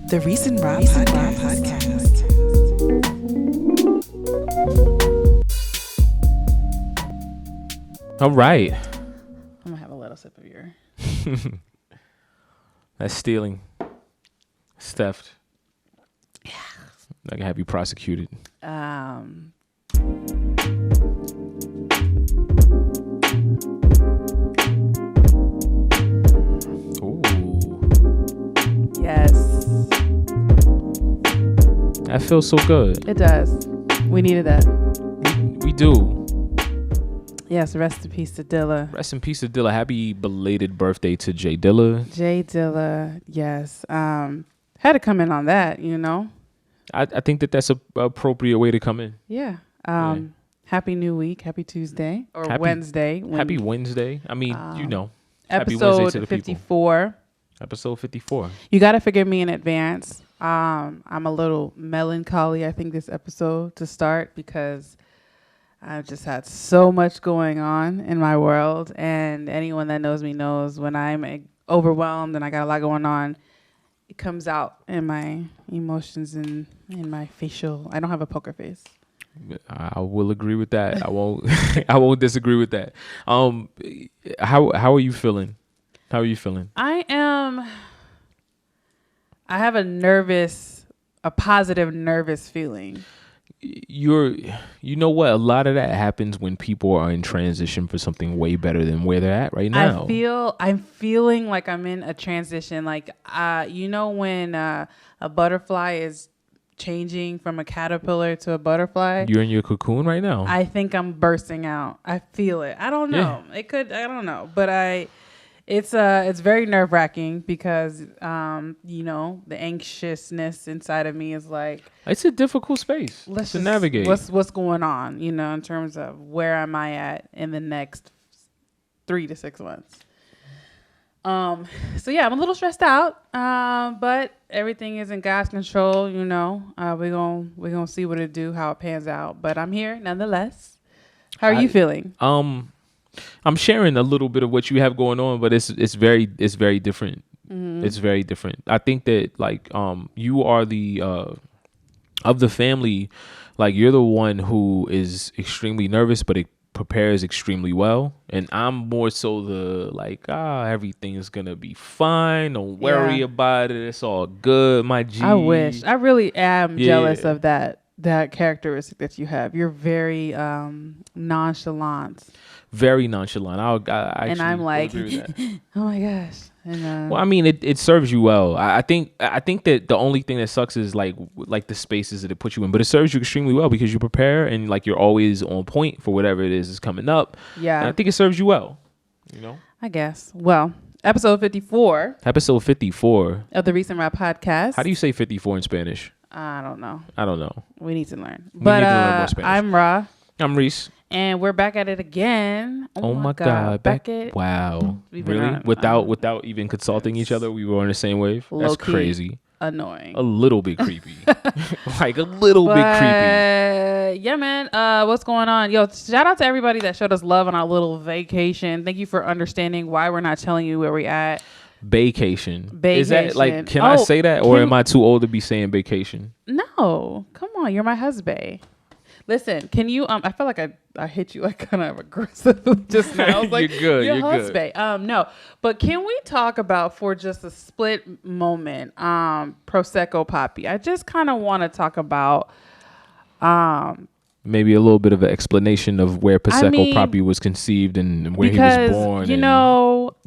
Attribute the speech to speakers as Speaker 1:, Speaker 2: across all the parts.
Speaker 1: The Reece and Rob Podcast.
Speaker 2: All right.
Speaker 3: I'm gonna have a little sip of your.
Speaker 2: That's stealing. It's theft.
Speaker 3: Yeah.
Speaker 2: I can have you prosecuted. Ooh.
Speaker 3: Yes.
Speaker 2: That feels so good.
Speaker 3: It does. We needed that.
Speaker 2: We do.
Speaker 3: Yes. Rest in peace to Dilla.
Speaker 2: Rest in peace to Dilla. Happy belated birthday to Jay Dilla.
Speaker 3: Jay Dilla. Yes. Had to come in on that. You know.
Speaker 2: I think that's a appropriate way to come in.
Speaker 3: Yeah.
Speaker 2: Yeah.
Speaker 3: Happy New Week. Happy Tuesday or
Speaker 2: Happy-
Speaker 3: Wednesday.
Speaker 2: Happy Wednesday. I mean, you know. Happy
Speaker 3: Episode
Speaker 2: Wednesday to the
Speaker 3: 54.
Speaker 2: Episode 54.
Speaker 3: You got to forgive me in advance. I'm a little melancholy, I think, this episode to start because I've just had so much going on in my world. And anyone that knows me knows when I'm overwhelmed and I got a lot going on, it comes out in my emotions and in my facial. I don't have a poker face.
Speaker 2: I will agree with that. I won't I won't disagree with that. How are you feeling? How are you feeling?
Speaker 3: I have a positive nervous feeling.
Speaker 2: You know what? A lot of that happens when people are in transition for something way better than where they're at right now.
Speaker 3: I'm feeling like I'm in a transition. Like, when a butterfly is changing from a caterpillar to a butterfly.
Speaker 2: You're in your cocoon right now.
Speaker 3: I think I'm bursting out. I feel it. I don't know.
Speaker 2: Yeah.
Speaker 3: I don't know. But it's very nerve wracking because, the anxiousness inside of me is like,
Speaker 2: it's a difficult space to navigate.
Speaker 3: What's going on, in terms of where am I at in the next 3 to 6 months. So yeah, I'm a little stressed out, but everything is in God's control. We're gonna see what it do, how it pans out. But I'm here nonetheless. How are you feeling?
Speaker 2: I'm sharing a little bit of what you have going on, but it's very different.
Speaker 3: Mm-hmm.
Speaker 2: It's very different. I think that you are the of the family, you're the one who is extremely nervous, but it prepares extremely well, and I'm more so the everything is gonna be fine. Don't worry about it. It's all good, my G.
Speaker 3: I wish. I really am jealous of that characteristic that you have. You're very nonchalant.
Speaker 2: Very nonchalant. I
Speaker 3: and I'm like,
Speaker 2: agree with that.
Speaker 3: oh my gosh. And,
Speaker 2: well, I mean, it serves you well. I think that the only thing that sucks is like the spaces that it puts you in, but it serves you extremely well because you prepare and you're always on point for whatever it is coming up.
Speaker 3: Yeah,
Speaker 2: and I think it serves you well.
Speaker 3: I guess. Well, episode 54.
Speaker 2: Episode 54
Speaker 3: of the Reece and Rob Podcast.
Speaker 2: How do you say 54 in Spanish?
Speaker 3: I don't know. We need to learn.
Speaker 2: We need to learn more Spanish.
Speaker 3: I'm Ra.
Speaker 2: I'm Reece.
Speaker 3: And we're back at it again.
Speaker 2: Oh my God.
Speaker 3: Back at
Speaker 2: Wow. Really?
Speaker 3: on,
Speaker 2: Without even consulting each other, we were on the same wave? That's crazy.
Speaker 3: Annoying.
Speaker 2: A little bit creepy. A little bit creepy.
Speaker 3: Yeah, man. What's going on? Yo, shout out to everybody that showed us love on our little vacation. Thank you for understanding why we're not telling you where we at.
Speaker 2: Vacation. Is that can I say that, or am I too old to be saying vacation?
Speaker 3: No. Come on. You're my husband. Listen, can you, I feel like I hit you kind of aggressively just now. I was like,
Speaker 2: you're good.
Speaker 3: You're husband. No, but can we talk about for just a split moment, Prosecco Poppy? I just kind of want to talk about,
Speaker 2: maybe a little bit of an explanation of where Prosecco Poppy was conceived and where he was born.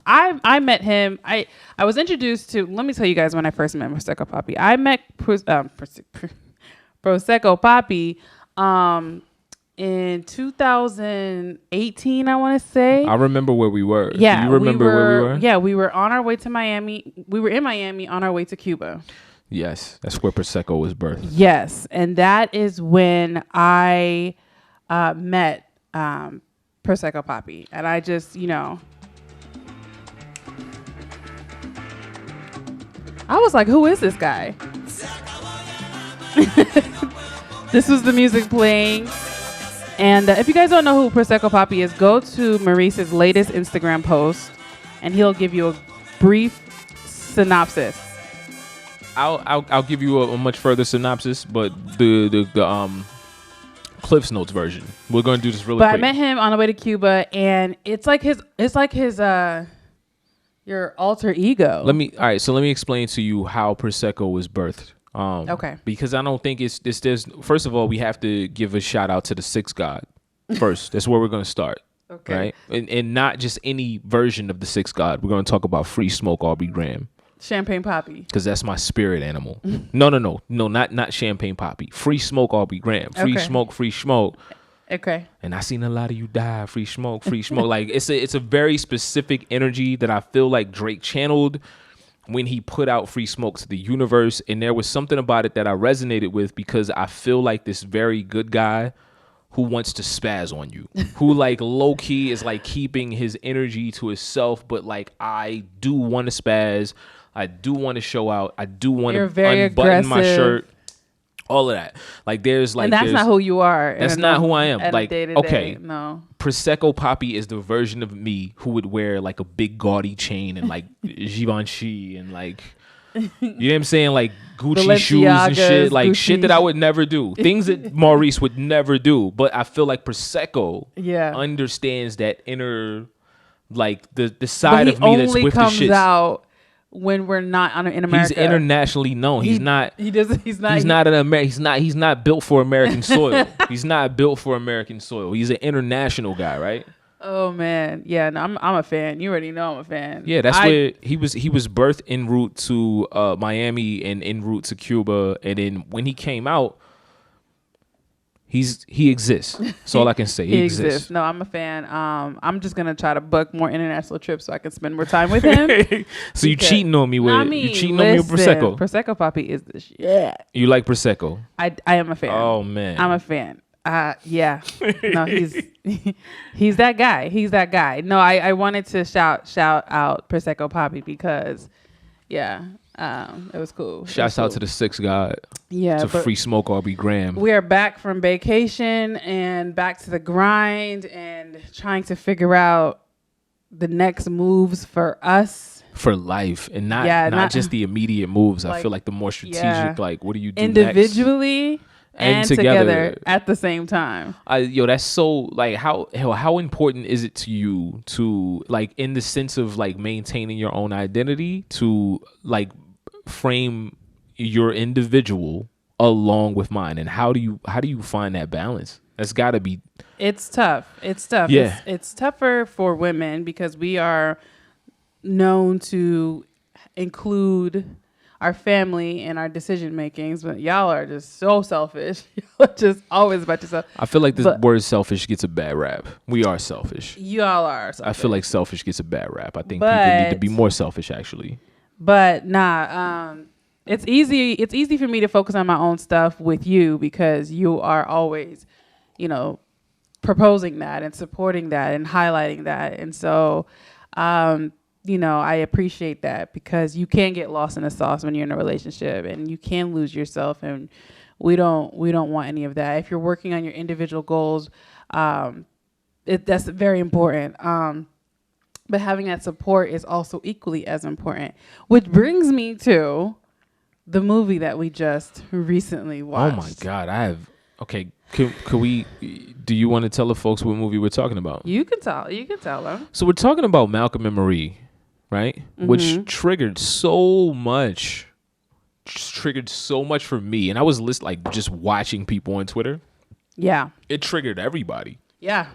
Speaker 3: I met him. I was introduced to, let me tell you guys when I first met Prosecco Poppy. I met Prosecco Poppy in 2018, I want to say.
Speaker 2: I remember where we were.
Speaker 3: Yeah.
Speaker 2: Do you remember where we were?
Speaker 3: Yeah, we were on our way to Miami. We were in Miami on our way to Cuba.
Speaker 2: Yes, that's where Prosecco was birthed.
Speaker 3: Yes, and that is when I met Prosecco Poppy. And I just, I was like, who is this guy? This was the music playing. And if you guys don't know who Prosecco Poppy is, go to Maurice's latest Instagram post and he'll give you a brief synopsis.
Speaker 2: I'll give you a much further synopsis, but the Cliff's Notes version. We're gonna do this really
Speaker 3: But
Speaker 2: quick.
Speaker 3: I met him on the way to Cuba, and it's like his your alter ego.
Speaker 2: Let me explain to you how Prosecco was birthed.
Speaker 3: Okay.
Speaker 2: Because I don't think it's there's first of all, we have to give a shout out to the Sixth God first. That's where we're gonna start.
Speaker 3: Okay.
Speaker 2: Right? And not just any version of the Sixth God. We're gonna talk about Free Smoke Aubrey Graham.
Speaker 3: Champagne Poppy.
Speaker 2: Because that's my spirit animal. No, not Champagne Poppy. Free Smoke Aubrey Graham. Free Smoke, Free Smoke.
Speaker 3: Okay.
Speaker 2: And I seen a lot of you die. Free Smoke, Free Smoke. Like it's a very specific energy that I feel like Drake channeled when he put out Free Smoke to the universe. And there was something about it that I resonated with because I feel like this very good guy who wants to spaz on you, who like low key is like keeping his energy to himself, but like I do want to spaz, I do want to show out, I do want to unbutton my shirt, all of that. Like there's like,
Speaker 3: and that's not who you are.
Speaker 2: That's not who I am. Like
Speaker 3: day-to-day. No.
Speaker 2: Prosecco Poppy is the version of me who would wear like a big gaudy chain and like Givenchy and like. You know what I'm saying? Like Gucci shoes and shit. Like Gucci. Shit that I would never do. Things that Maurice would never do. But I feel like Prosecco understands that inner, like the side of me that's with the shit.
Speaker 3: He only comes out when we're not in America.
Speaker 2: He's internationally known. He's not built for American soil. He's not built for American soil. He's an international guy, right?
Speaker 3: Oh man, yeah, no, I'm a fan. You already know I'm a fan.
Speaker 2: Yeah, that's where he was birthed en route to Miami and en route to Cuba, and then when he came out, he exists. That's all I can say. He exists.
Speaker 3: No, I'm a fan. I'm just gonna try to book more international trips so I can spend more time with him.
Speaker 2: So you cheating on me with you cheating on me with Prosecco?
Speaker 3: Prosecco Poppy is the shit.
Speaker 2: You like Prosecco?
Speaker 3: I am a fan.
Speaker 2: Oh man,
Speaker 3: I'm a fan. Yeah. No, he's that guy. He's that guy. No, I wanted to shout out Prosecco Poppy because it was cool.
Speaker 2: Shouts out to the Sixth God.
Speaker 3: Yeah.
Speaker 2: To Free Smoke Aubrey Graham.
Speaker 3: We are back from vacation and back to the grind and trying to figure out the next moves for us.
Speaker 2: For life and not just the immediate moves. Like, I feel like the more strategic, like what do you do
Speaker 3: individually
Speaker 2: next?
Speaker 3: And together at the same time.
Speaker 2: That's so like how important is it to you to like in the sense of like maintaining your own identity to like frame your individual along with mine, and how do you find that balance? That's got to be.
Speaker 3: It's tough.
Speaker 2: Yeah,
Speaker 3: it's tougher for women because we are known to include our family and our decision makings, but y'all are just so selfish. Y'all are just always about yourself.
Speaker 2: I feel like this word selfish gets a bad rap. We are selfish.
Speaker 3: Y'all are selfish.
Speaker 2: I feel like selfish gets a bad rap. I think people need to be more selfish, actually.
Speaker 3: But it's easy for me to focus on my own stuff with you because you are always, proposing that and supporting that and highlighting that. And so, I appreciate that because you can get lost in the sauce when you're in a relationship and you can lose yourself, and we don't want any of that. If you're working on your individual goals, that's very important. But having that support is also equally as important, which brings me to the movie that we just recently watched.
Speaker 2: Oh my God, okay. Could we? Do you want to tell the folks what movie we're talking about?
Speaker 3: You can tell them.
Speaker 2: So we're talking about Malcolm and Marie, right? Mm-hmm. Which triggered so much for me, and I was just watching people on Twitter.
Speaker 3: Yeah,
Speaker 2: it triggered everybody.
Speaker 3: Yeah,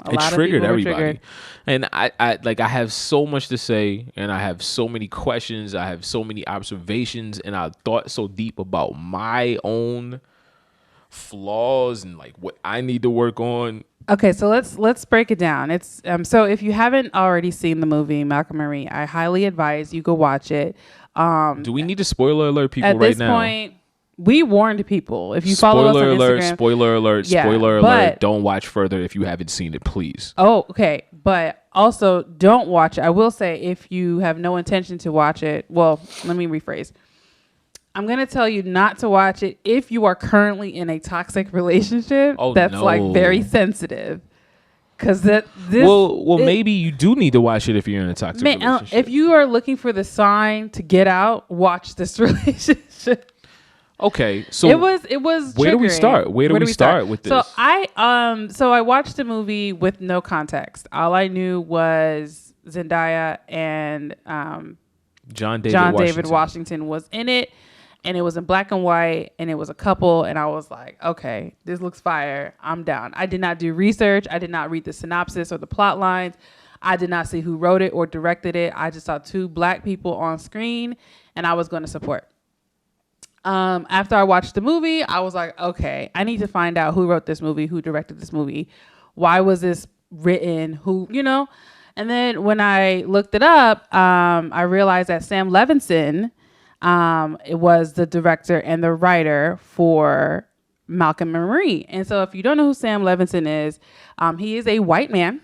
Speaker 2: it triggered everybody, and I have so much to say, and I have so many questions, I have so many observations, and I thought so deep about my own flaws and like what I need to work on.
Speaker 3: Okay, so let's break it down. It's so if you haven't already seen the movie Malcolm and Marie, I highly advise you go watch it.
Speaker 2: Do we need to spoiler alert people right now? At
Speaker 3: this point, we warned people. If you follow us on Instagram,
Speaker 2: spoiler alert, don't watch further if you haven't seen it, please.
Speaker 3: Oh, okay. But also don't watch it. I will say if you have no intention to watch it, well, let me rephrase. I'm going to tell you not to watch it if you are currently in a toxic relationship that's like very sensitive. Because this
Speaker 2: maybe you do need to watch it if you're in a toxic relationship.
Speaker 3: If you are looking for the sign to get out, watch this relationship.
Speaker 2: Okay, so
Speaker 3: it was
Speaker 2: where do we
Speaker 3: triggering.
Speaker 2: start? Where do we start with this?
Speaker 3: So I watched the movie with no context. All I knew was Zendaya and
Speaker 2: John David
Speaker 3: Washington was in it, and it was in black and white, and it was a couple, and I was like, okay, this looks fire. I'm down. I did not do research. I did not read the synopsis or the plot lines. I did not see who wrote it or directed it. I just saw two black people on screen, and I was going to support. After I watched the movie, I was like, okay, I need to find out who wrote this movie, who directed this movie, why was this written, who, And then when I looked it up, I realized that Sam Levinson it was the director and the writer for Malcolm and Marie. And so if you don't know who Sam Levinson is, he is a white man.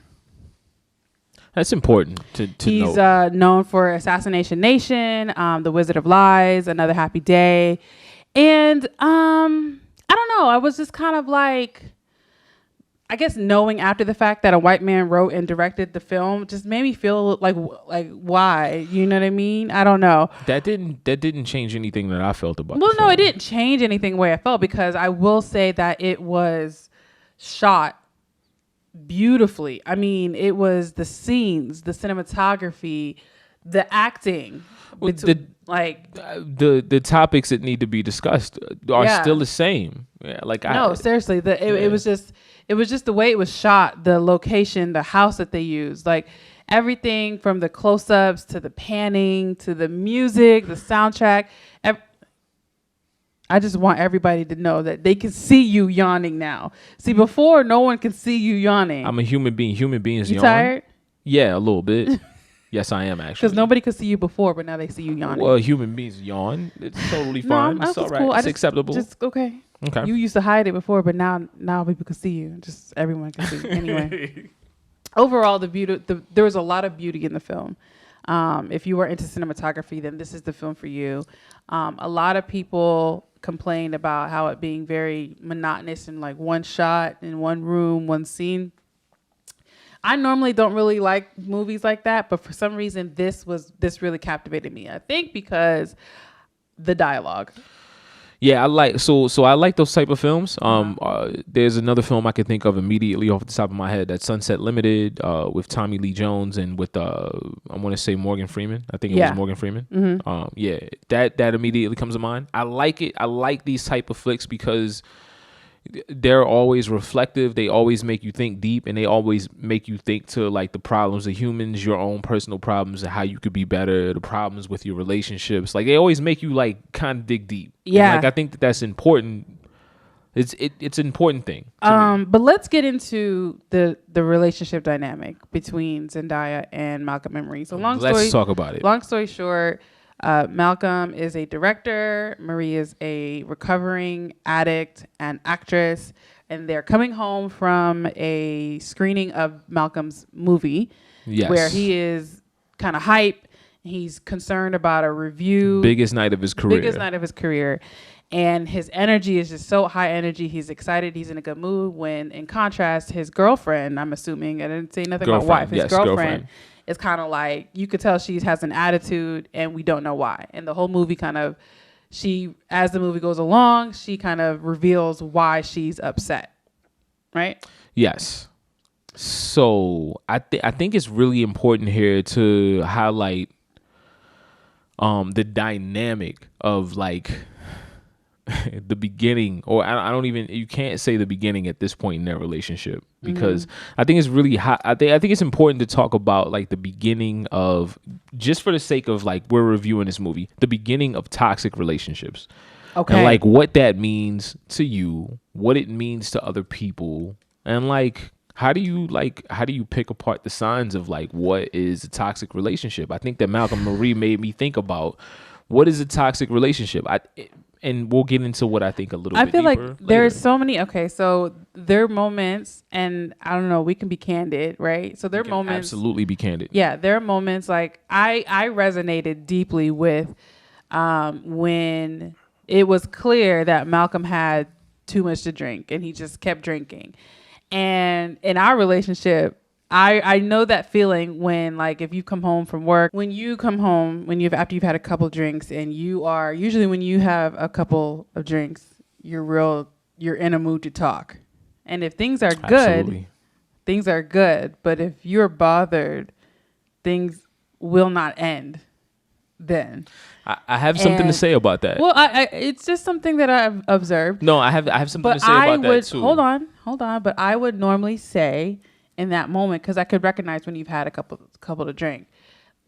Speaker 2: That's important to know.
Speaker 3: He's known for Assassination Nation, The Wizard of Lies, Another Happy Day. And I don't know. I was just kind of like, I guess knowing after the fact that a white man wrote and directed the film just made me feel like why? You know what I mean? I don't know.
Speaker 2: That didn't change anything that I felt about.
Speaker 3: Well, no, it didn't change anything the way I felt, because I will say that it was shot beautifully. I mean, it was the scenes, the cinematography, the acting.
Speaker 2: The topics that need to be discussed are still the same. Yeah,
Speaker 3: seriously, it was just the way it was shot, the location, the house that they used, like everything from the close-ups to the panning to the music, the soundtrack. I just want everybody to know that they can see you yawning now. See, before, no one can see you yawning.
Speaker 2: I'm a human being. Human beings yawn.
Speaker 3: You tired?
Speaker 2: Yeah, a little bit. Yes, I am actually.
Speaker 3: Because nobody could see you before, but now they see you yawning.
Speaker 2: Well, human beings yawn. It's totally fine. It's all right. Cool. It's acceptable.
Speaker 3: Just okay.
Speaker 2: Okay.
Speaker 3: You used to hide it before, but now people can see you. Just everyone can see you. Anyway, overall, there was a lot of beauty in the film. If you were into cinematography, then this is the film for you. A lot of people complained about how it being very monotonous and like one shot in one room, one scene. I normally don't really like movies like that, but for some reason this really captivated me. I think because the dialogue.
Speaker 2: Yeah, I like those type of films. There's another film I can think of immediately off the top of my head, that's Sunset Limited, with Tommy Lee Jones and with I want to say Morgan Freeman. I think it was Morgan Freeman. Mm-hmm. That immediately comes to mind. I like it. I like these type of flicks because they're always reflective. They always make you think deep, and they always make you think to like the problems of humans, your own personal problems, and how you could be better, the problems with your relationships. Like they always make you like kind of dig deep.
Speaker 3: Yeah.
Speaker 2: And, like I think that's important. It's an important thing.
Speaker 3: But let's get into the relationship dynamic between Zendaya and Malcolm and Marie. So
Speaker 2: let's talk about it.
Speaker 3: Long story short, Malcolm is a director. Marie is a recovering addict and actress. And they're coming home from a screening of Malcolm's movie.
Speaker 2: Yes.
Speaker 3: Where he is kind of hype. He's concerned about a review.
Speaker 2: Biggest night of his career. And his energy is just so high energy. He's excited. He's in a good mood. When, in contrast, his girlfriend, I'm assuming, I didn't say nothing about wife. His girlfriend is kind of like, you could tell she has an attitude and we don't know why. And the whole movie as the movie goes along, she kind of reveals why she's upset. Right? Yes. So I think it's really important here to highlight the dynamic of like the beginning, or I don't even, you can't say the beginning at this point in their relationship, because I think it's really hot. I think it's important to talk about like the beginning of, just for the sake of like we're reviewing this movie, the beginning of toxic relationships. Okay. And like what that means to you, what it means to other people, and like how do you pick apart the signs of like what is a toxic relationship? I think that Malcolm Marie made me think about what is a toxic relationship. And we'll get into what I think a little bit deeper. I feel like
Speaker 3: there's so many. Okay, so there are moments, and I don't know, we can be candid, right? So there are moments.
Speaker 2: Absolutely be candid.
Speaker 3: Yeah, there are moments like I resonated deeply with when it was clear that Malcolm had too much to drink and he just kept drinking. And in our relationship, I know that feeling when, like, if you come home from work, when you come home, after you've had a couple drinks, and usually when you have a couple of drinks, you're in a mood to talk. And if things are good,
Speaker 2: Absolutely.
Speaker 3: things are good. But if you're bothered, things will not end then.
Speaker 2: I have something to say about that.
Speaker 3: Well, it's just something that I've observed.
Speaker 2: No, I have something to say about that too.
Speaker 3: Hold on. But I would normally say in that moment, because I could recognize when you've had a couple to drink.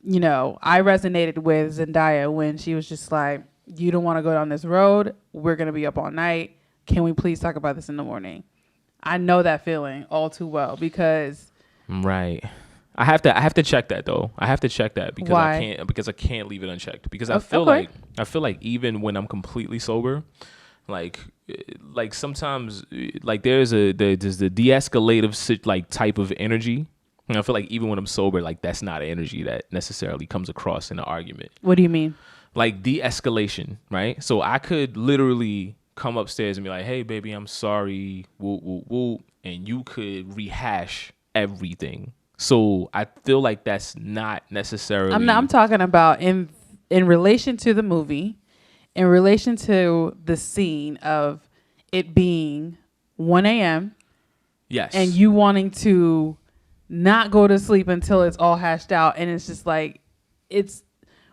Speaker 3: You know, I resonated with Zendaya when she was just like, "You don't want to go down this road. We're gonna be up all night. Can we please talk about this in the morning?" I know that feeling all too well because.
Speaker 2: Right. I have to check that though. I have to check that because
Speaker 3: Why?
Speaker 2: I can't leave it unchecked because I feel like even when I'm completely sober, like sometimes like there's the de-escalative like type of energy. And I feel like even when I'm sober, like that's not an energy that necessarily comes across in an argument.
Speaker 3: What do you mean?
Speaker 2: Like de-escalation, right? So I could literally come upstairs and be like, "Hey, baby, I'm sorry," woo, woo, woo, and you could rehash everything. So I feel like that's not necessarily.
Speaker 3: I'm talking about in relation to the movie, in relation to the scene of it being 1 a.m.
Speaker 2: Yes.
Speaker 3: And you wanting to not go to sleep until it's all hashed out, and it's just like it's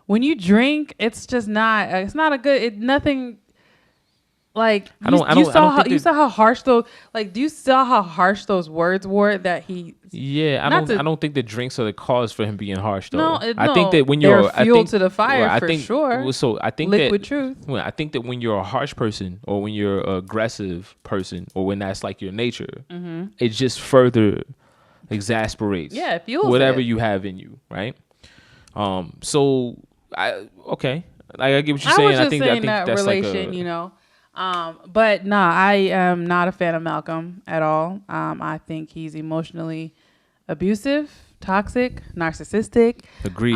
Speaker 3: when you drink, it's just not. It's not a good. Nothing. Like you saw how harsh those words were that he.
Speaker 2: Yeah, I don't think the drinks are the cause for him being harsh though.
Speaker 3: No,
Speaker 2: I think that when you're
Speaker 3: fuel to the fire sure.
Speaker 2: So I think
Speaker 3: liquid
Speaker 2: that,
Speaker 3: truth.
Speaker 2: Well, I think that when you're a harsh person or when you're an aggressive person or when that's like your nature, it just further exasperates.
Speaker 3: Yeah, it fuels
Speaker 2: whatever
Speaker 3: it.
Speaker 2: you have in you, right? So I get what you're saying.
Speaker 3: I think
Speaker 2: that's
Speaker 3: relation,
Speaker 2: like a,
Speaker 3: you know. But nah, I am not a fan of Malcolm at all. I think he's emotionally abusive, toxic, narcissistic.
Speaker 2: Agreed.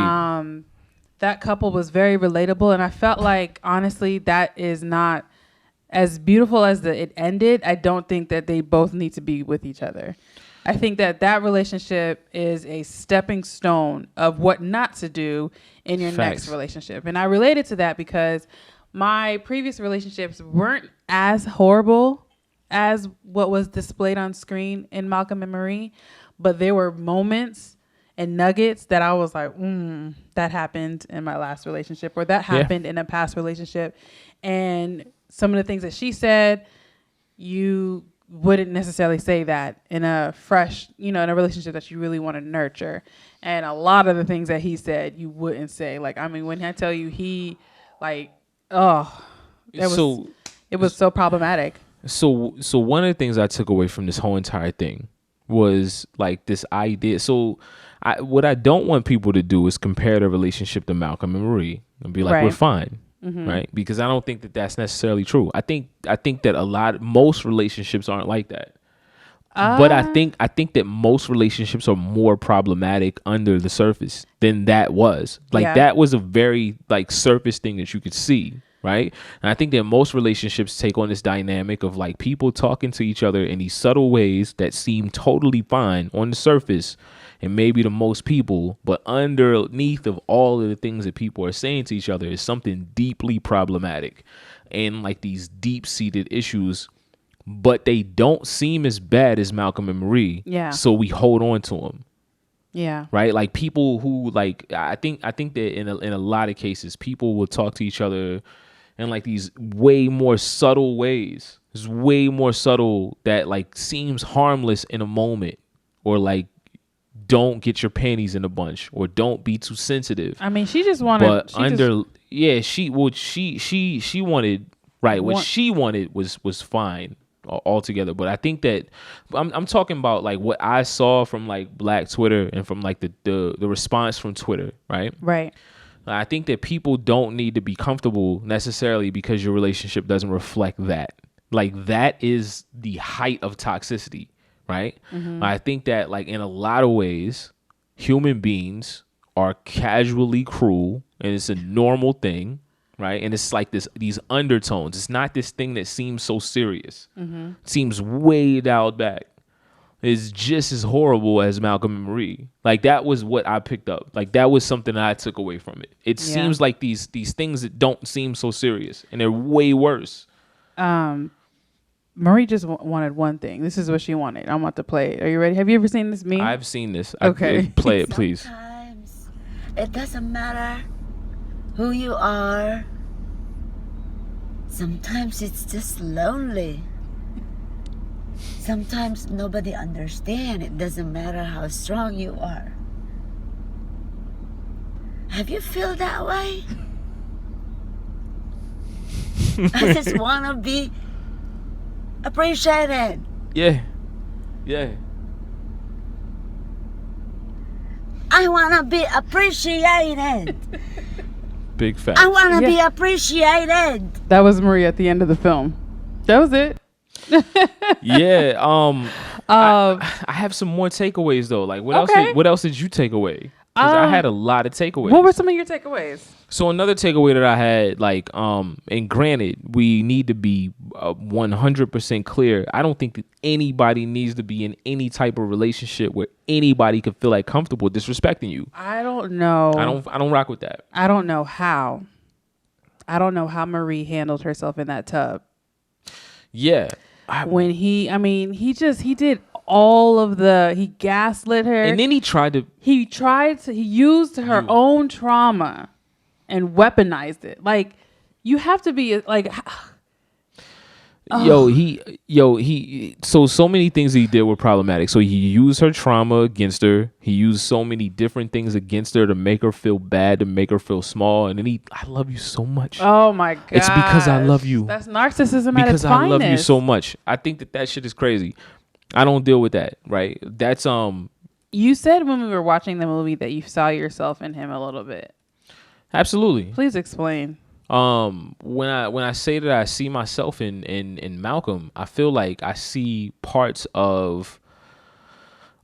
Speaker 3: That couple was very relatable, and I felt like honestly that is not as beautiful as it ended. I don't think that they both need to be with each other. I think that relationship is a stepping stone of what not to do in your next relationship. And I related to that because my previous relationships weren't as horrible as what was displayed on screen in Malcolm and Marie, but there were moments and nuggets that I was like, that happened in my last relationship, or that happened in a past relationship. And some of the things that she said, you wouldn't necessarily say that in a fresh, in a relationship that you really want to nurture. And a lot of the things that he said, you wouldn't say. Like, I mean, when I tell you it was so problematic.
Speaker 2: So one of the things I took away from this whole entire thing was like this idea. So what I don't want people to do is compare the relationship to Malcolm and Marie and be like, we're fine. Right. Because I don't think that that's necessarily true. I think that most relationships aren't like that. But I think that most relationships are more problematic under the surface than that was. Like that was a very like surface thing that you could see. Right. And I think that most relationships take on this dynamic of like people talking to each other in these subtle ways that seem totally fine on the surface and maybe to most people, but underneath of all of the things that people are saying to each other is something deeply problematic and like these deep-seated issues, but they don't seem as bad as Malcolm and Marie.
Speaker 3: Yeah.
Speaker 2: So we hold on to them.
Speaker 3: Yeah.
Speaker 2: Right. Like people who like, I think that in a lot of cases, people will talk to each other in like these way more subtle ways. It's way more subtle that like seems harmless in a moment, or like don't get your panties in a bunch, or don't be too sensitive.
Speaker 3: I mean, she just wanted.
Speaker 2: She wanted what she wanted was fine altogether. But I think that I'm talking about like what I saw from like Black Twitter and from like the response from Twitter, right?
Speaker 3: Right.
Speaker 2: I think that people don't need to be comfortable necessarily because your relationship doesn't reflect that. Like that is the height of toxicity, right? I think that like in a lot of ways, human beings are casually cruel and it's a normal thing, right? And it's like these undertones. It's not this thing that seems so serious. It seems way dialed back. is just as horrible as Malcolm and Marie. Like that was what I picked up. Like that was something that I took away from it. It seems like these things that don't seem so serious, and they're way worse.
Speaker 3: Marie just wanted one thing. This is what she wanted. I'm about to play it. Are you ready? Have you ever seen this meme?
Speaker 2: I've seen this.
Speaker 3: Okay.
Speaker 2: Play it, please.
Speaker 4: Sometimes it doesn't matter who you are. Sometimes it's just lonely. Sometimes nobody understands. It doesn't matter how strong you are. Have you feel that way? I just want to be appreciated.
Speaker 2: Yeah.
Speaker 4: I want to be appreciated.
Speaker 2: Big fact.
Speaker 4: I want to be appreciated.
Speaker 3: That was Marie at the end of the film. That was it.
Speaker 2: Yeah. I have some more takeaways though. Like what else did you take away? 'Cause I had a lot of takeaways.
Speaker 3: What were some of your takeaways?
Speaker 2: So another takeaway that I had, like, and granted, we need to be 100% clear. I don't think that anybody needs to be in any type of relationship where anybody could feel like comfortable disrespecting you.
Speaker 3: I don't know.
Speaker 2: I don't rock with that.
Speaker 3: I don't know how. I don't know how Marie handled herself in that tub.
Speaker 2: Yeah.
Speaker 3: When he did all of he gaslit her.
Speaker 2: And then he
Speaker 3: used her own trauma and weaponized it. Like, you have to be like,
Speaker 2: so many things he did were problematic. So he used her trauma against her. He used so many different things against her to make her feel bad, to make her feel small. And then I love you so much.
Speaker 3: Oh my God.
Speaker 2: It's because I love you.
Speaker 3: That's narcissism at its finest.
Speaker 2: Because I love you so much. I think that shit is crazy. I don't deal with that, right? That's
Speaker 3: You said when we were watching the movie that you saw yourself in him a little bit.
Speaker 2: Absolutely.
Speaker 3: Please explain.
Speaker 2: When I say that I see myself in Malcolm, I feel like I see parts of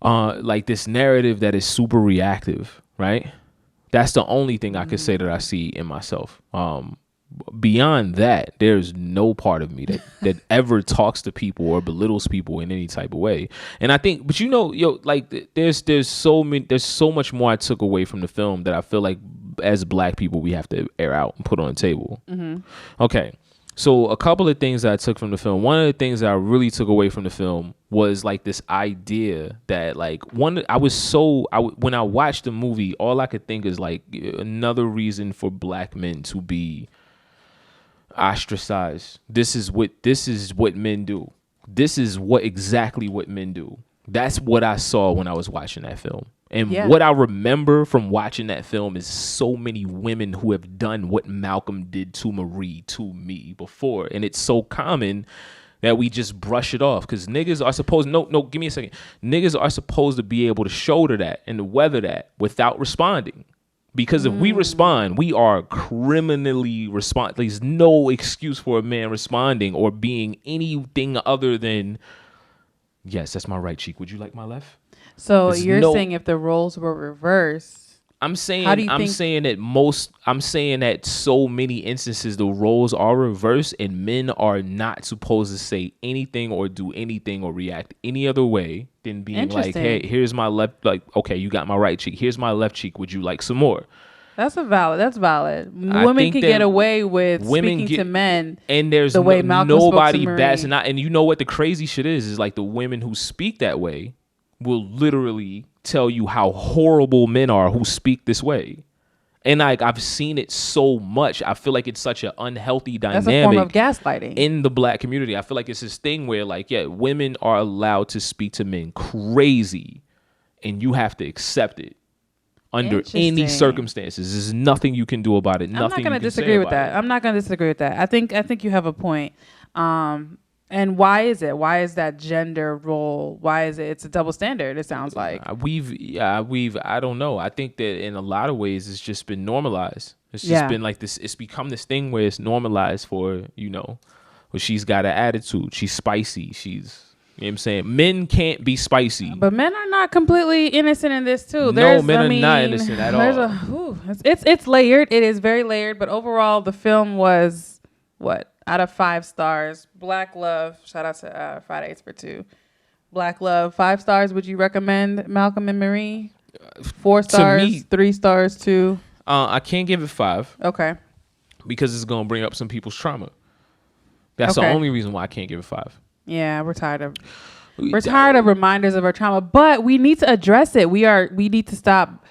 Speaker 2: like this narrative that is super reactive, right? That's the only thing I could say that I see in myself. Beyond that, there's no part of me that ever talks to people or belittles people in any type of way. And I think, but there's so much more I took away from the film that I feel like as Black people we have to air out and put on the table. Mm-hmm. Okay, so a couple of things that I took from the film. One of the things that I really took away from the film was like this idea that when I watched the movie, all I could think is like another reason for Black men to be ostracized. This is what men do. This is exactly what men do. That's what I saw when I was watching that film. And what I remember from watching that film is so many women who have done what Malcolm did to Marie to me before. And it's so common that we just brush it off because niggas are supposed give me a second. Niggas are supposed to be able to shoulder that and to weather that without responding. Because if we respond, we are criminally responsible. There's no excuse for a man responding or being anything other than, yes, that's my right cheek. Would you like my left?
Speaker 3: So you're saying if the roles were reversed,
Speaker 2: I'm saying that so many instances the roles are reversed and men are not supposed to say anything or do anything or react any other way than being like, hey, here's my left, like, okay, you got my right cheek. Here's my left cheek. Would you like some more?
Speaker 3: That's valid. Women can get away with speaking to men,
Speaker 2: and there's
Speaker 3: the way Malcolm
Speaker 2: nobody
Speaker 3: spoke to
Speaker 2: bats and and you know what the crazy shit is like the women who speak that way will literally tell you how horrible men are who speak this way. And I've seen it so much. I feel like it's such an unhealthy dynamic.
Speaker 3: That's a form of gaslighting
Speaker 2: in the Black community. I feel like it's this thing where women are allowed to speak to men crazy and you have to accept it under any circumstances. There's nothing you can do about it.
Speaker 3: I'm not going to disagree with that. I'm not going to disagree with that. I think you have a point. And why is it? Why is that gender role? Why is it? It's a double standard. It sounds like
Speaker 2: I don't know. I think that in a lot of ways it's just been normalized. It's just been like this. It's become this thing where it's normalized for well, she's got an attitude. She's spicy. She's you know what I'm saying. Men can't be spicy.
Speaker 3: But men are not completely innocent in this too.
Speaker 2: No, men are not innocent at all.
Speaker 3: It's layered. It is very layered. But overall, the film was what? Out of 5 stars. Black love. Shout out to Fridays for 2. Black love. 5 stars. Would you recommend Malcolm and Marie? 4 stars.
Speaker 2: me,
Speaker 3: 3 stars. 2.
Speaker 2: I can't give it 5
Speaker 3: Okay.
Speaker 2: because it's gonna bring up some people's trauma. That's the
Speaker 3: Okay.
Speaker 2: only reason why I can't give it 5.
Speaker 3: Yeah, we're tired of reminders of our trauma, but we need to address it. We need to stop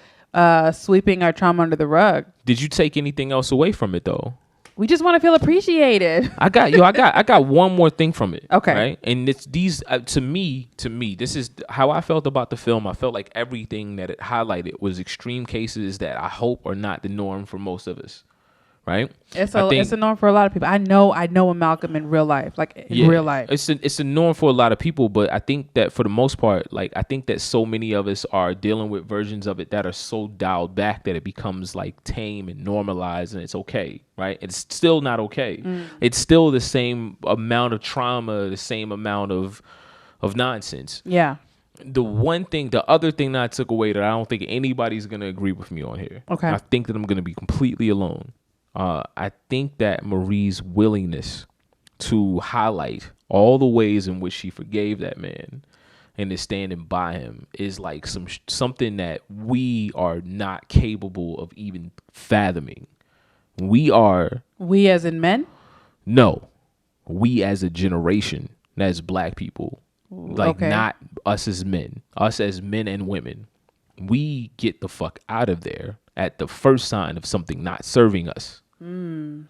Speaker 3: sweeping our trauma under the rug.
Speaker 2: Did you take anything else away from it though?
Speaker 3: We just want to feel appreciated.
Speaker 2: I got one more thing from it.
Speaker 3: Okay.
Speaker 2: Right? And it's these to me, this is how I felt about the film. I felt like everything that it highlighted was extreme cases that I hope are not the norm for most of us. Right?
Speaker 3: It's a norm for a lot of people. I know a Malcolm in real life, real life.
Speaker 2: It's a norm for a lot of people, but I think that for the most part, I think that so many of us are dealing with versions of it that are so dialed back that it becomes tame and normalized, and it's okay, right? It's still not okay. It's still the same amount of trauma, the same amount of nonsense.
Speaker 3: Yeah.
Speaker 2: The other thing that I took away that I don't think anybody's gonna agree with me on here.
Speaker 3: Okay.
Speaker 2: I think that I'm gonna be completely alone. I think that Marie's willingness to highlight all the ways in which she forgave that man and is standing by him is something that we are not capable of even fathoming. We
Speaker 3: as in men?
Speaker 2: No, we as a generation, as Black people,
Speaker 3: Okay.
Speaker 2: not us as men and women. We get the fuck out of there at the first sign of something not serving us.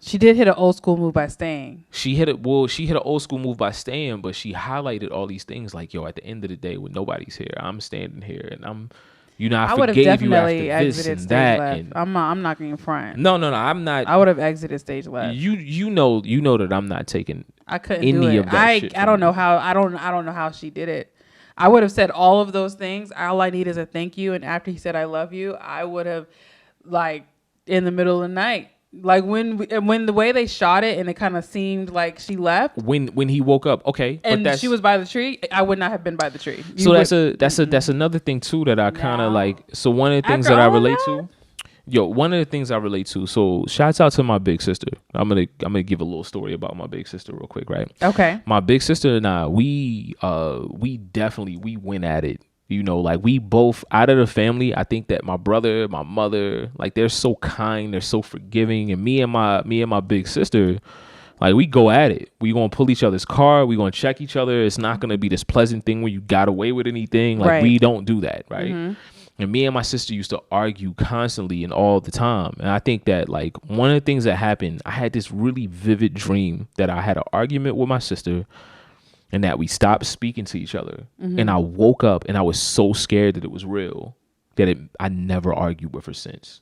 Speaker 3: She did hit an old school move by staying.
Speaker 2: She hit an old school move by staying, but she highlighted all these things at the end of the day, when nobody's here, I'm standing here, and I
Speaker 3: would have
Speaker 2: forgave
Speaker 3: definitely
Speaker 2: you after this
Speaker 3: exited
Speaker 2: and
Speaker 3: stage
Speaker 2: that.
Speaker 3: left.
Speaker 2: And
Speaker 3: I'm not going to front.
Speaker 2: no, I'm not.
Speaker 3: I would have exited stage left.
Speaker 2: You know that I'm not taking.
Speaker 3: I couldn't
Speaker 2: any
Speaker 3: do it.
Speaker 2: of that shit
Speaker 3: I don't know how. I don't know how she did it. I would have said all of those things. All I need is a thank you. And after he said I love you, I would have in the middle of the night. When the way they shot it and it kind of seemed like she left
Speaker 2: when he woke up, okay,
Speaker 3: and
Speaker 2: but
Speaker 3: she was by the tree, I would not have been by the tree.
Speaker 2: That's another thing too that I kind of like. So one of the things
Speaker 3: After
Speaker 2: that I
Speaker 3: all
Speaker 2: relate
Speaker 3: that?
Speaker 2: to, one of the things I relate to. So shouts out to my big sister. I'm gonna give a little story about my big sister real quick, right?
Speaker 3: Okay.
Speaker 2: My big sister and I, we went at it. We both, out of the family, I think that my brother, my mother, they're so kind, they're so forgiving, and me and my big sister, we go at it. We gonna pull each other's car. We gonna check each other. It's not gonna be this pleasant thing where you got away with anything.
Speaker 3: Right.
Speaker 2: We don't do that, right?
Speaker 3: Mm-hmm.
Speaker 2: And me and my sister used to argue constantly and all the time. And I think that one of the things that happened, I had this really vivid dream that I had an argument with my sister, and that we stopped speaking to each other.
Speaker 3: Mm-hmm.
Speaker 2: And I woke up and I was so scared that it was real that I never argued with her since.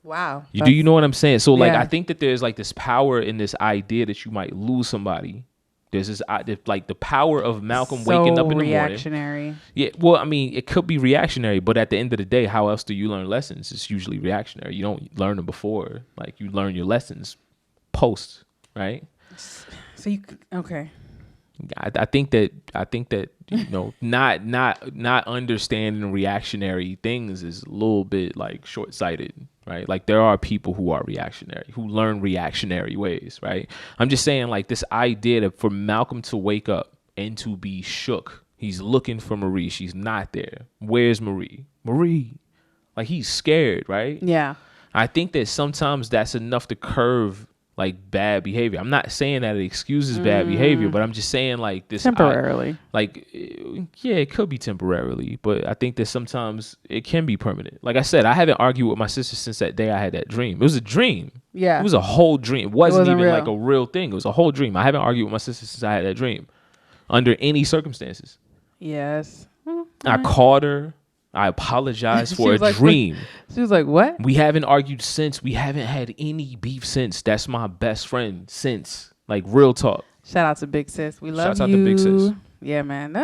Speaker 3: Wow.
Speaker 2: Do you know what I'm saying? So
Speaker 3: Yeah.
Speaker 2: I think that there's this power in this idea that you might lose somebody. There's this the power of Malcolm waking up in the
Speaker 3: reactionary.
Speaker 2: morning. Yeah, well, I mean, it could be reactionary, but at the end of the day, how else do you learn lessons? It's usually reactionary. You don't learn them before. You learn your lessons post, right?
Speaker 3: So okay.
Speaker 2: I think that not understanding reactionary things is a little bit short-sighted, right? There are people who are reactionary, who learn reactionary ways, right? I'm just saying this idea that for Malcolm to wake up and to be shook, he's looking for Marie, she's not there. Where's Marie? He's scared, right?
Speaker 3: Yeah.
Speaker 2: I think that sometimes that's enough to curve bad behavior. I'm not saying that it excuses bad behavior, but I'm just saying this
Speaker 3: Temporarily.
Speaker 2: Yeah, it could be temporarily, but I think that sometimes it can be permanent. Like I said, I haven't argued with my sister since that day I had that dream. It was a dream.
Speaker 3: Yeah.
Speaker 2: It was a whole dream. It wasn't even
Speaker 3: real.
Speaker 2: a real thing. It was a whole dream. I haven't argued with my sister since I had that dream under any circumstances.
Speaker 3: Yes.
Speaker 2: I called her. I apologized for a dream.
Speaker 3: She was like, what?
Speaker 2: We haven't argued since. We haven't had any beef since. That's my best friend since. Real talk.
Speaker 3: Shout out to Big Sis. We love you.
Speaker 2: Shout out to Big Sis.
Speaker 3: Yeah, man.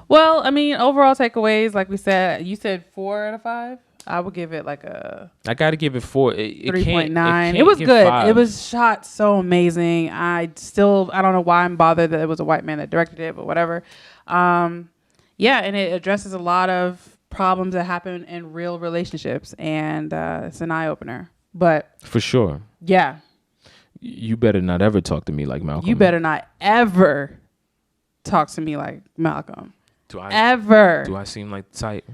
Speaker 3: Well, I mean, overall takeaways, like we said, you said 4 out of 5. I would give it
Speaker 2: I got to give it 4.
Speaker 3: 3.9. It was good.
Speaker 2: 5.
Speaker 3: It was shot so amazing. I don't know why I'm bothered that it was a white man that directed it, but whatever. Yeah, and it addresses a lot of problems that happen in real relationships, and it's an eye-opener. But
Speaker 2: for sure.
Speaker 3: Yeah.
Speaker 2: You better not ever talk to me like Malcolm.
Speaker 3: You better not ever talk to me like Malcolm. Ever.
Speaker 2: Do I seem like the type?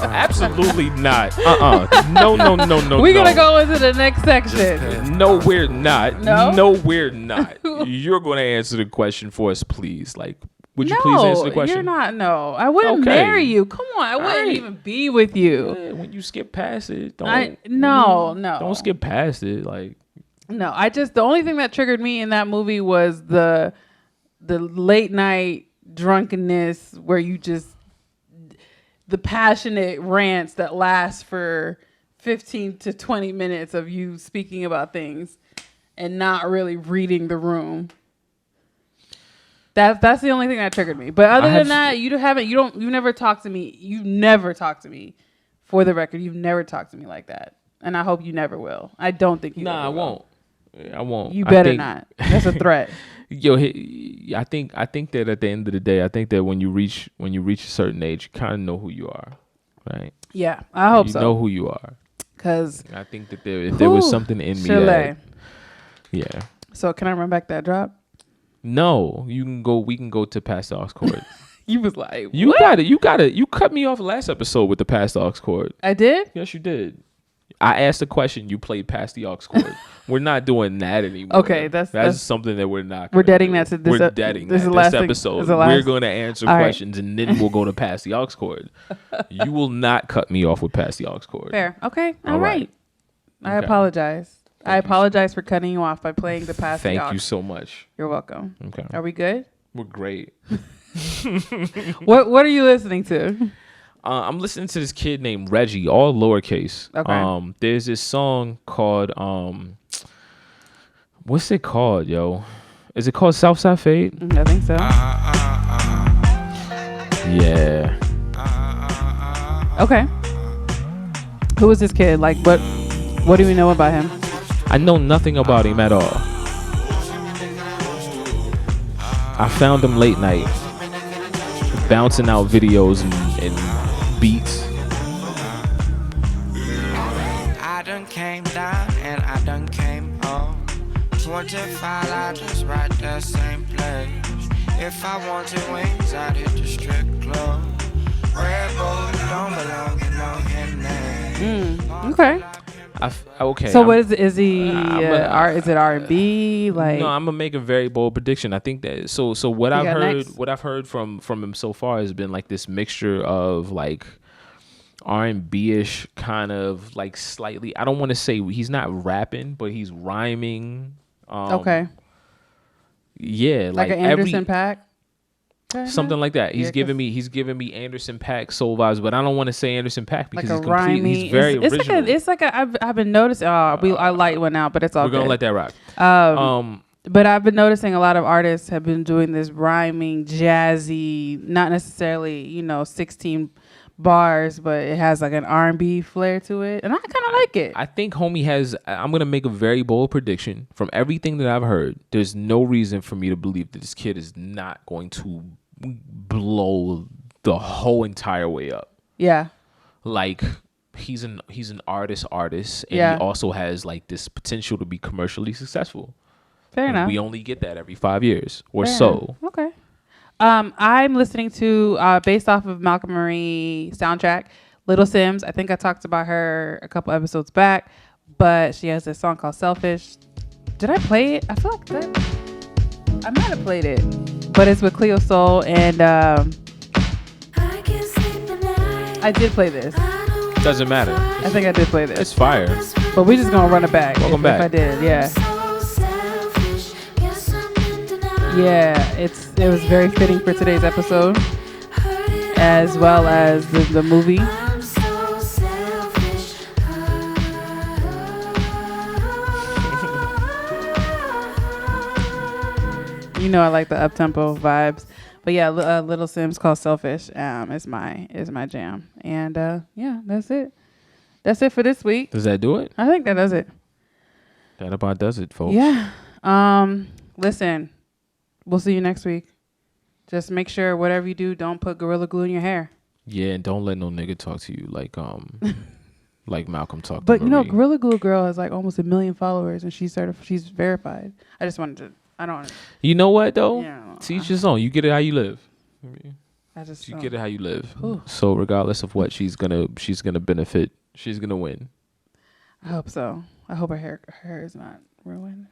Speaker 2: Absolutely not. No.
Speaker 3: We're going to go into the next section.
Speaker 2: No, we're not.
Speaker 3: No?
Speaker 2: No, we're not. You're going to answer the question for us, please. Like, would you please answer the question?
Speaker 3: You're not. No, I wouldn't
Speaker 2: Okay.
Speaker 3: marry you. Come on, I wouldn't even be with you.
Speaker 2: Yeah, when you skip past it,
Speaker 3: No.
Speaker 2: don't skip past it. Like,
Speaker 3: no, the only thing that triggered me in that movie was the late night drunkenness where you just the passionate rants that last for 15 to 20 minutes of you speaking about things and not really reading the room. That's the only thing that triggered me. But other than that, you never talked to me. You never talked to me. For the record, you've never talked to me like that. And I hope you never will. I don't think you
Speaker 2: I
Speaker 3: will.
Speaker 2: won't. I won't.
Speaker 3: You better not. That's a threat.
Speaker 2: Yo, I think that at the end of the day, I think that when you reach a certain age, you kind of know who you are, right?
Speaker 3: Yeah, I hope so.
Speaker 2: You know who you are.
Speaker 3: Cause
Speaker 2: I think that if there was something in me that, yeah.
Speaker 3: So can I run back that drop?
Speaker 2: No, you can go. We can go to Past the Aux Cord.
Speaker 3: You was like,
Speaker 2: you got it. You cut me off last episode with the Past the Aux Cord.
Speaker 3: I did?
Speaker 2: Yes, you did. I asked a question. You played Past the Aux Cord. We're not doing that anymore.
Speaker 3: Okay, that's
Speaker 2: something that we're not.
Speaker 3: We're deading that to this.
Speaker 2: We're deading
Speaker 3: this
Speaker 2: that. This episode. We're going to answer questions and then we'll go to Past the Aux Cord. You will not cut me off with Past the Aux Cord.
Speaker 3: Fair. Okay. All right. I apologize. I apologize for cutting you off by playing the Past the Aux.
Speaker 2: Thank you so much.
Speaker 3: You're welcome.
Speaker 2: Okay.
Speaker 3: Are we good?
Speaker 2: We're great.
Speaker 3: What are you listening to?
Speaker 2: I'm listening to this kid named Reggie, all lowercase.
Speaker 3: Okay.
Speaker 2: There's this song called what's it called, yo? Is it called Southside Fade?
Speaker 3: I think so.
Speaker 2: Yeah.
Speaker 3: Okay. Who is this kid? Like, what do we know about him?
Speaker 2: I know nothing about him at all. I found him late night, bouncing out videos and beats.
Speaker 5: I done came down and I done came up. 25, I just ride that same place. If I wanted wings, I'd hit the strip club. Red Bull don't belong in no Henry.
Speaker 3: Okay.
Speaker 2: Okay.
Speaker 3: So what is it? Is he? Is it R&B? Like,
Speaker 2: no, I'm gonna make a very bold prediction. I think that so what I've heard from him so far has been like this mixture of like R&B-ish kind of like slightly. I don't want to say he's not rapping, but he's rhyming.
Speaker 3: Okay.
Speaker 2: Yeah,
Speaker 3: like an Anderson .Paak.
Speaker 2: Something like that. He's giving me Anderson .Paak soul vibes, but I don't want to say Anderson .Paak because
Speaker 3: like
Speaker 2: he's very original.
Speaker 3: I've been noticing. I light one out, but it's all.
Speaker 2: We're gonna let that rock.
Speaker 3: But I've been noticing a lot of artists have been doing this rhyming, jazzy, not necessarily 16 bars, but it has like an R&B flair to it, and I kind of like it.
Speaker 2: I think homie has. I'm gonna make a very bold prediction. From everything that I've heard, there's no reason for me to believe that this kid is not going to blow the whole entire way up.
Speaker 3: Yeah,
Speaker 2: like he's an artist, and he also has like this potential to be commercially successful.
Speaker 3: Fair enough.
Speaker 2: We only get that every 5 years or so.
Speaker 3: Okay. I'm listening to based off of Malcolm Marie soundtrack, Little Sims. I think I talked about her a couple episodes back, but she has this song called Selfish. Did I play it? I feel like I might have played it, but it's with Cleo Soul, and I did play this.
Speaker 2: Doesn't matter.
Speaker 3: I think I did play this.
Speaker 2: It's fire.
Speaker 3: But we're just gonna run it back.
Speaker 2: Welcome back.
Speaker 3: If I did, yeah. Yeah, it was very fitting for today's episode, as well as the movie. I like the up-tempo vibes. But yeah, Little Sims called Selfish is my jam. And yeah, that's it. That's it for this week.
Speaker 2: Does that do it?
Speaker 3: I think that does it.
Speaker 2: That about does it, folks.
Speaker 3: Yeah. Listen, we'll see you next week. Just make sure whatever you do, don't put Gorilla Glue in your hair.
Speaker 2: Yeah, and don't let no nigga talk to you like like Malcolm talked.
Speaker 3: But Gorilla Glue girl has like almost 1 million followers, and she's verified. I just wanted to I don't.
Speaker 2: You know what though?
Speaker 3: Yeah.
Speaker 2: To each his own. You get it how you live.
Speaker 3: I just.
Speaker 2: You
Speaker 3: don't.
Speaker 2: get it how you live.
Speaker 3: Ooh.
Speaker 2: So regardless of what, she's gonna benefit. She's gonna win.
Speaker 3: I hope so. I hope her hair is not ruined.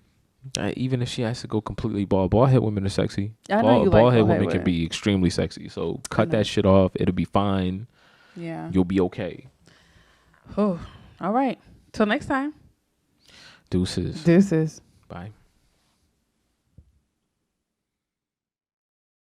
Speaker 2: Even if she has to go completely bald head women are sexy.
Speaker 3: I know you
Speaker 2: bald
Speaker 3: like
Speaker 2: head
Speaker 3: bald head
Speaker 2: women can
Speaker 3: women.
Speaker 2: be extremely sexy. So cut
Speaker 3: know.
Speaker 2: that shit off. It'll be fine.
Speaker 3: Yeah.
Speaker 2: You'll be okay.
Speaker 3: Oh. All right. Till next time.
Speaker 2: Deuces.
Speaker 3: Deuces.
Speaker 2: Bye.